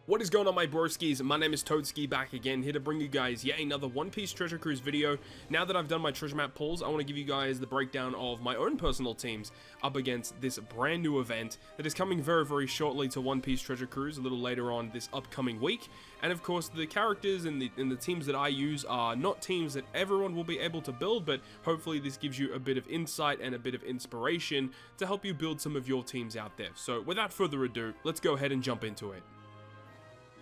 What is going on, my broskiis? My name is Toadski, back again, here to bring you guys yet another One Piece Treasure Cruise video. Now that I've done my treasure map pulls, I want to give you guys the breakdown of my own personal teams up against this brand new event that is coming very shortly to One Piece Treasure Cruise a little later on this upcoming week. And of course, the characters and the teams that I use are not teams that everyone will be able to build, but hopefully this gives you a bit of insight and a bit of inspiration to help you build some of your teams out there. So without further ado, let's go ahead and jump into it.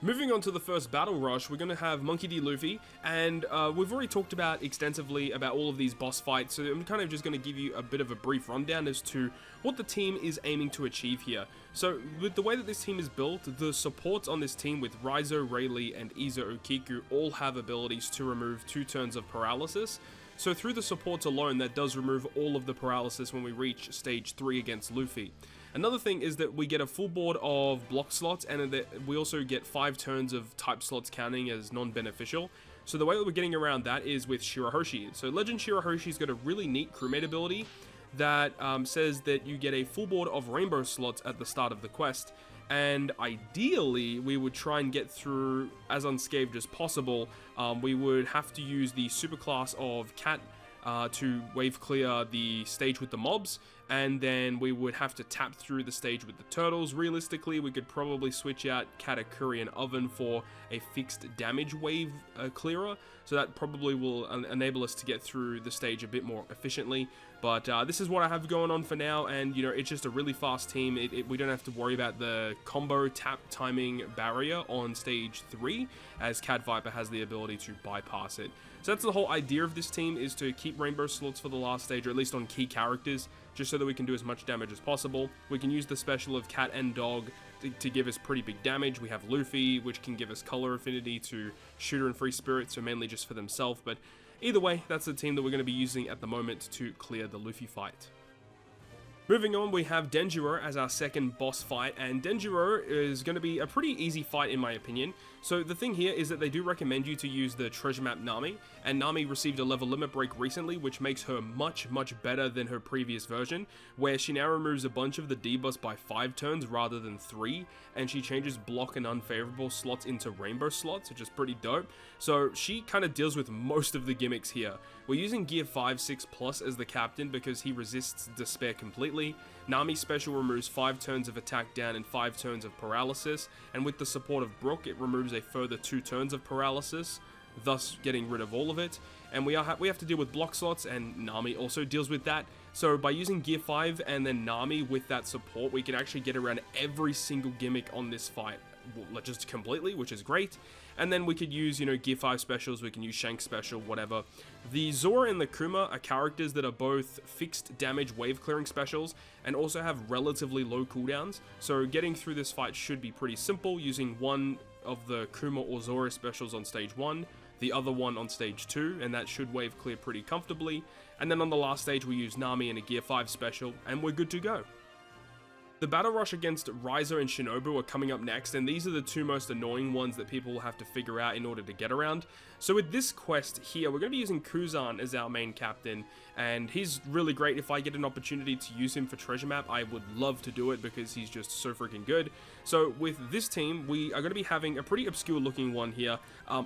Moving on to the first battle rush, we're going to have Monkey D. Luffy, and we've already talked about extensively about all of these boss fights, so I'm kind of just going to give you a bit of a brief rundown as to what the team is aiming to achieve here. So, with the way that this team is built, the supports on this team with Raizo, Rayleigh, and Izo Okiku all have abilities to remove 2 turns of paralysis. So through the supports alone, that does remove all of the paralysis when we reach stage 3 against Luffy. Another thing is that we get a full board of block slots, and that we also get 5 turns of type slots counting as non-beneficial. So the way that we're getting around that is with Shirahoshi. So Legend Shirahoshi's got a really neat crewmate ability that says that you get a full board of rainbow slots at the start of the quest. And ideally, we would try and get through as unscathed as possible. We would have to use the superclass of Cat to wave clear the stage with the mobs, and then we would have to tap through the stage with the turtles. Realistically, we could probably switch out Katakuri and Oven for a fixed damage wave clearer, so that probably will enable us to get through the stage a bit more efficiently. But this is what I have going on for now, and you know, it's just a really fast team. We don't have to worry about the combo tap timing barrier on stage 3, as Cat Viper has the ability to bypass it. So that's the whole idea of this team, is to keep rainbow slots for the last stage, or at least on key characters, just so that we can do as much damage as possible. We can use the special of Cat and Dog to give us pretty big damage. We have Luffy, which can give us color affinity to Shooter and Free Spirit, so mainly just for themselves. But either way, that's the team that we're going to be using at the moment to clear the Luffy fight. Moving on, we have Denjiro as our second boss fight, and Denjiro is going to be a pretty easy fight in my opinion. So the thing here is that they do recommend you to use the treasure map Nami, and Nami received a level limit break recently, which makes her much better than her previous version, where she now removes a bunch of the debuffs by 5 turns rather than 3, and she changes block and unfavorable slots into rainbow slots, which is pretty dope. So she kind of deals with most of the gimmicks here. We're using gear 5, 6+ as the captain because he resists despair completely. Nami's special removes 5 turns of attack down and 5 turns of paralysis, and with the support of Brook, it removes a further 2 turns of paralysis, thus getting rid of all of it. And we have to deal with block slots, and Nami also deals with that. So by using gear 5 and then Nami with that support, we can actually get around every single gimmick on this fight just completely, which is great. And then we could use, you know, gear 5 specials, we can use Shank special, whatever. The Zora and the Kuma are characters that are both fixed damage wave clearing specials and also have relatively low cooldowns, so getting through this fight should be pretty simple, using one of the Kuma or Zora specials on stage 1, the other one on stage 2, and that should wave clear pretty comfortably. And then on the last stage we use Nami and a gear 5 special, and we're good to go. The battle rush against Raizo and Shinobu are coming up next, and these are the 2 most annoying ones that people will have to figure out in order to get around. So with this quest here, we're going to be using Kuzan as our main captain, and he's really great. If I get an opportunity to use him for treasure map, I would love to do it because he's just so freaking good. So with this team, we are going to be having a pretty obscure looking one here.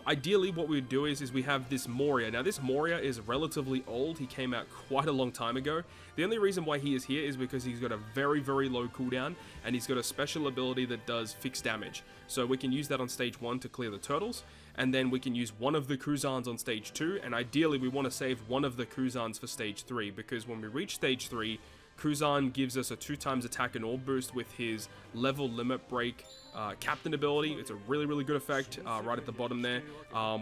Ideally, what we would do is we have this Moria. Now this Moria is relatively old. He came out quite a long time ago. The only reason why he is here is because he's got a very low cooldown, and he's got a special ability that does fixed damage. So we can use that on stage 1 to clear the turtles, and then we can use one of the Kuzans on stage 2, and ideally we want to save one of the Kuzans for stage 3, because when we reach stage 3, Kuzan gives us a 2x attack and all boost with his level limit break captain ability. It's a really good effect right at the bottom there,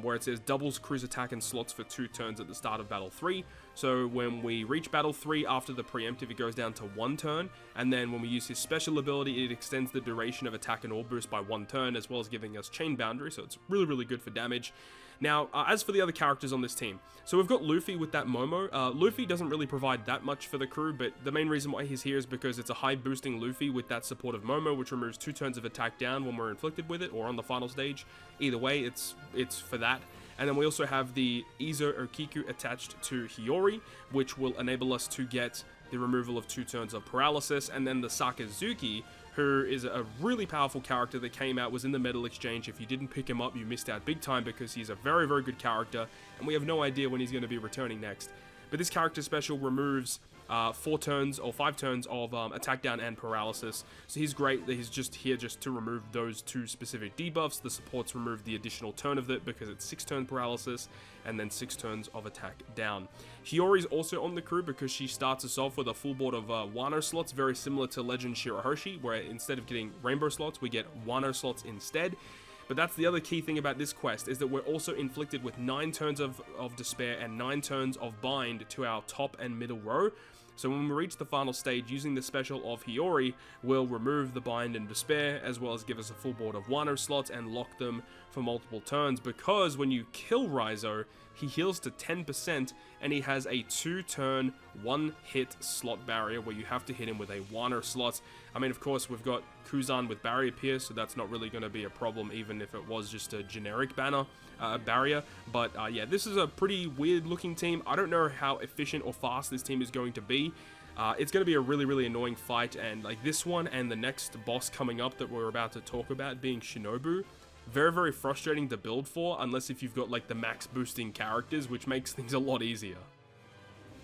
where it says doubles cruise attack and slots for 2 turns at the start of battle 3. So when we reach battle 3 after the preemptive, it goes down to 1 turn, and then when we use his special ability, it extends the duration of attack and all boost by 1 turn, as well as giving us chain boundary, so it's really good for damage. Now, as for the other characters on this team, so we've got Luffy with that Momo. Luffy doesn't really provide that much for the crew, but the main reason why he's here is because it's a high boosting Luffy with that support of Momo, which removes 2 turns of attack down when we're inflicted with it, or on the final stage. Either way, it's for that. And then we also have the Izo Okiku attached to Hiyori, which will enable us to get the removal of 2 turns of paralysis, and then the Sakazuki, who is a really powerful character that came out, was in the medal exchange. If you didn't pick him up, you missed out big time because he's a very, very good character, and we have no idea when he's going to be returning next. But this character special removes 4 turns or 5 turns of attack down and paralysis. So he's great. He's just here just to remove those 2 specific debuffs. The supports remove the additional turn of it because it's 6 turn paralysis and then 6 turns of attack down. Hiyori's also on the crew because she starts us off with a full board of Wano slots, very similar to Legend Shirahoshi, where instead of getting rainbow slots, we get Wano slots instead. But that's the other key thing about this quest, is that we're also inflicted with 9 turns of despair and 9 turns of bind to our top and middle row. So when we reach the final stage, using the special of Hiyori will remove the bind and despair, as well as give us a full board of Wano slots and lock them for multiple turns, because when you kill Raizo, he heals to 10% and he has a 2-turn, 1-hit slot barrier where you have to hit him with a Wano slot. I mean, of course, we've got Kuzan with Barrier Pierce, so that's not really going to be a problem, even if it was just a generic barrier. But yeah, this is a pretty weird looking team. I don't know how efficient or fast this team is going to be. It's going to be a really, really annoying fight, and like this one and the next boss coming up that we're about to talk about being Shinobu, very, very frustrating to build for, unless if you've got like the max boosting characters, which makes things a lot easier.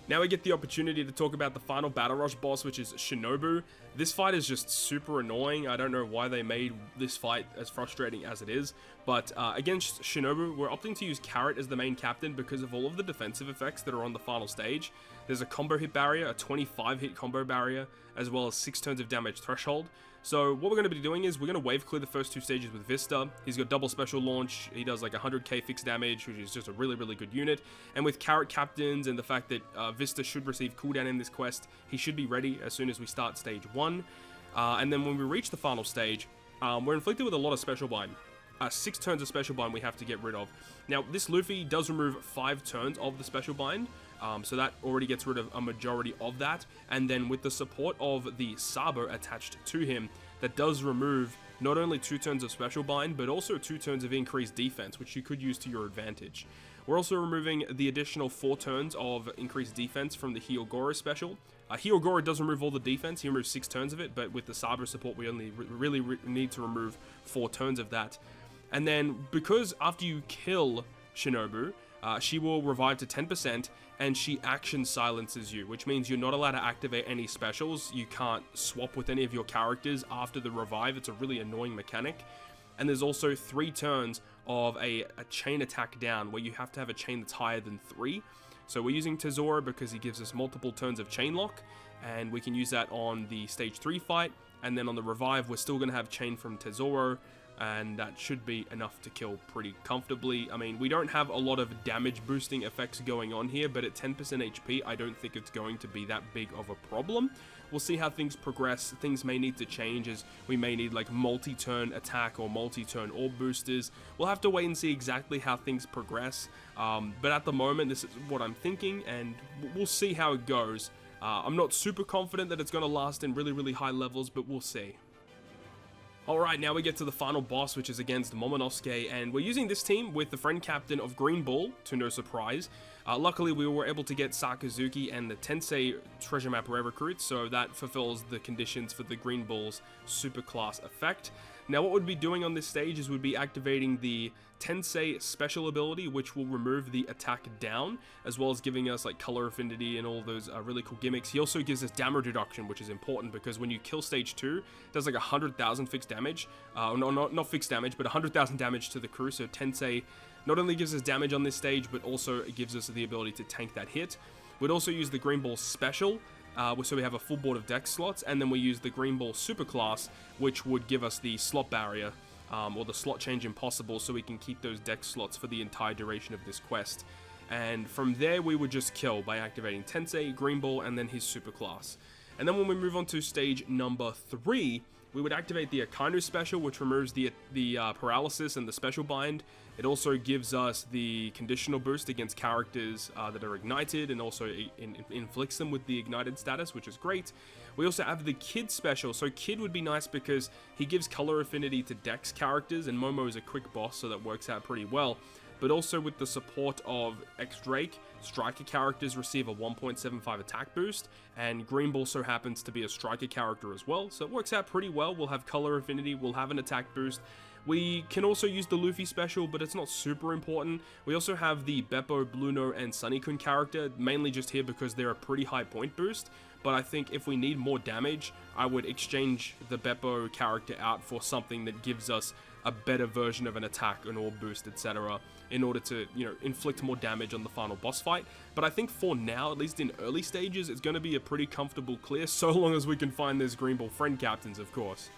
Now we get the opportunity to talk about the final Battle Rush boss, which is Shinobu. This fight is just super annoying. I don't know why they made this fight as frustrating as it is. But against Shinobu, we're opting to use Carrot as the main captain because of all of the defensive effects that are on the final stage. There's a combo hit barrier, a 25 hit combo barrier, as well as 6 turns of damage threshold. So what we're going to be doing is we're going to wave clear the first 2 stages with Vista. He's got double special launch. He does like 100k fixed damage, which is just a really, really good unit. And with Carrot captains and the fact that Vista should receive cooldown in this quest, he should be ready as soon as we start stage 1. And then when we reach the final stage, we're inflicted with a lot of special bind. 6 turns of special bind we have to get rid of. Now, this Luffy does remove 5 turns of the special bind. So that already gets rid of a majority of that, and then with the support of the Sabo attached to him, that does remove not only 2 turns of special bind, but also 2 turns of increased defense, which you could use to your advantage. We're also removing the additional 4 turns of increased defense from the Hyogoro special. Hyogoro does remove all the defense, he removes 6 turns of it, but with the Sabo support we only really need to remove 4 turns of that. And then, because after you kill Shinobu, she will revive to 10%, and she action silences you, which means you're not allowed to activate any specials. You can't swap with any of your characters after the revive. It's a really annoying mechanic. And there's also 3 turns of a chain attack down, where you have to have a chain that's higher than 3. So we're using Tesoro because he gives us multiple turns of chain lock, and we can use that on the stage 3 fight. And then on the revive, we're still going to have chain from Tesoro, and that should be enough to kill pretty comfortably. I mean, we don't have a lot of damage boosting effects going on here, but at 10% HP, I don't think it's going to be that big of a problem. We'll see how things progress. Things may need to change, as we may need like multi-turn attack or multi-turn orb boosters. We'll have to wait and see exactly how things progress, but at the moment, this is what I'm thinking, and we'll see how it goes. I'm not super confident that it's going to last in really, really high levels, but we'll see. Alright, now we get to the final boss, which is against Momonosuke, and we're using this team with the friend captain of Green Bull, to no surprise. Luckily, we were able to get Sakazuki and the Tensei treasure map rare recruits, so that fulfills the conditions for the Green Bull's superclass effect. Now, what we'd be doing on this stage is we'd be activating the Tensei special ability, which will remove the attack down, as well as giving us like color affinity and all those really cool gimmicks. He also gives us damage reduction, which is important because when you kill stage 2, it does like 100,000 fixed damage. Not fixed damage, but 100,000 damage to the crew. So Tensei not only gives us damage on this stage, but also it gives us the ability to tank that hit. We'd also use the Green Ball special, so we have a full board of deck slots, and then we use the Green Ball superclass, which would give us the slot barrier, or the slot change impossible, so we can keep those deck slots for the entire duration of this quest. And from there, we would just kill by activating Tensei, Green Ball, and then his superclass. And then when we move on to stage number 3, we would activate the Akainu special, which removes the paralysis and the special bind. It also gives us the conditional boost against characters that are ignited, and also inflicts them with the ignited status, which is great. We also have the Kid special. So Kid would be nice because he gives color affinity to Dex characters, and Momo is a quick boss, so that works out pretty well. but also with the support of X-Drake, striker characters receive a 1.75 attack boost, and Green Bull so happens to be a striker character as well, so it works out pretty well. We'll have color affinity, we'll have an attack boost. We can also use the Luffy special, but it's not super important. We also have the Beppo, Bluno, and Sunny-kun character, mainly just here because they're a pretty high point boost. But I think if we need more damage, I would exchange the Beppo character out for something that gives us a better version of an attack, an orb boost, etc. in order to, inflict more damage on the final boss fight. But I think for now, at least in early stages, it's going to be a pretty comfortable clear, so long as we can find those Green Bull friend captains, of course.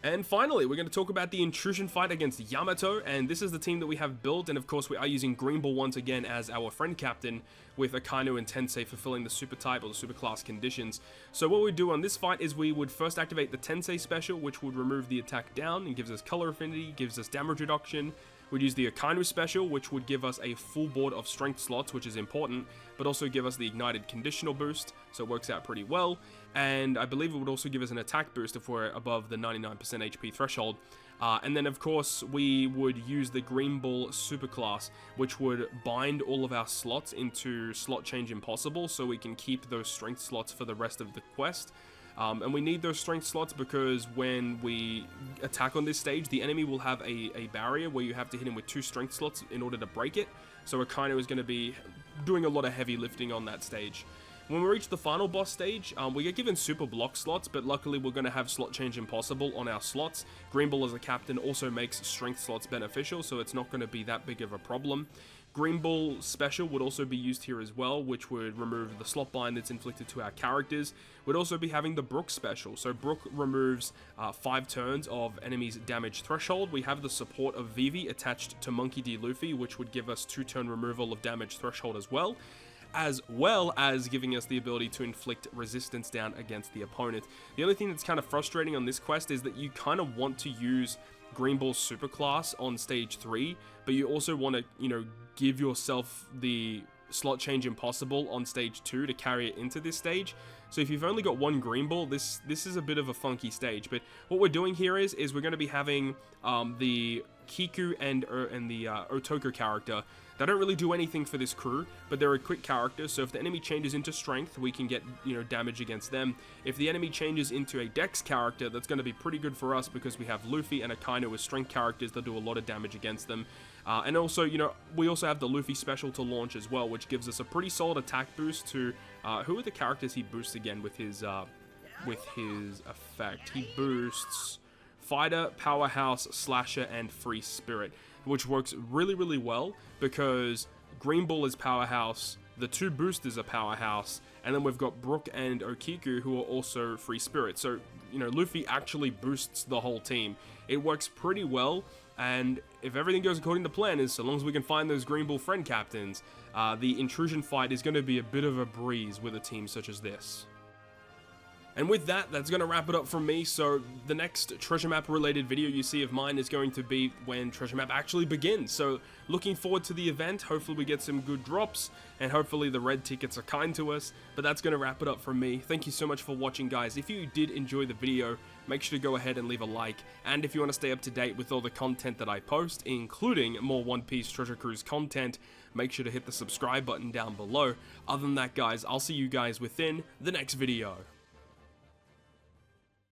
And finally, we're going to talk about the Intrusion fight against Yamato, and this is the team that we have built, and of course we are using Green Bull once again as our friend captain, with Akainu and Tensei fulfilling the super type or the super class conditions. So what we do on this fight is we would first activate the Tensei special, which would remove the attack down and gives us color affinity, gives us damage reduction. We'd use the Akainu special, which would give us a full board of strength slots, which is important, but also give us the ignited conditional boost, so it works out pretty well. And I believe it would also give us an attack boost if we're above the 99% HP threshold. And then of course we would use the Green Bull superclass, which would bind all of our slots into slot change impossible, so we can keep those strength slots for the rest of the quest. And we need those strength slots because when we attack on this stage, the enemy will have a barrier where you have to hit him with 2 strength slots in order to break it. So Akainu is going to be doing a lot of heavy lifting on that stage. When we reach the final boss stage, we get given super block slots, but luckily we're going to have slot change impossible on our slots. Green Bull as a captain also makes strength slots beneficial, so it's not going to be that big of a problem. Green Bull special would also be used here as well, which would remove the slot bind that's inflicted to our characters. We'd also be having the Brook special, so Brook removes 5 turns of enemies' damage threshold. We have the support of Vivi attached to Monkey D. Luffy, which would give us 2-turn removal of damage threshold as well as giving us the ability to inflict resistance down against the opponent. The only thing that's kind of frustrating on this quest is that you kind of want to use Green Bull's superclass on stage 3, but you also want to, give yourself the slot change impossible on stage 2 to carry it into this stage. So if you've only got one Green Bull, this is a bit of a funky stage. But what we're doing here is we're going to be having the Kiku and the Otoko character. They don't really do anything for this crew, but they're a quick character, so if the enemy changes into strength, we can get, damage against them. If the enemy changes into a dex character, that's going to be pretty good for us because we have Luffy and Akainu as strength characters that do a lot of damage against them. And also, we also have the Luffy special to launch as well, which gives us a pretty solid attack boost to, who are the characters he boosts again with his effect? He boosts Fighter, Powerhouse, Slasher, and Free Spirit, which works really, really well because Green Bull is Powerhouse, the 2 boosters are Powerhouse, and then we've got Brook and Okiku who are also Free Spirit. So, Luffy actually boosts the whole team. It works pretty well, and if everything goes according to plan, so long as we can find those Green Bull friend captains, the Intrusion fight is going to be a bit of a breeze with a team such as this. And with that, that's going to wrap it up from me. So the next treasure map related video you see of mine is going to be when treasure map actually begins. So looking forward to the event. Hopefully we get some good drops and hopefully the red tickets are kind to us. But that's going to wrap it up from me. Thank you so much for watching, guys. If you did enjoy the video, make sure to go ahead and leave a like. And if you want to stay up to date with all the content that I post, including more One Piece Treasure Cruise content, make sure to hit the subscribe button down below. Other than that, guys, I'll see you guys within the next video.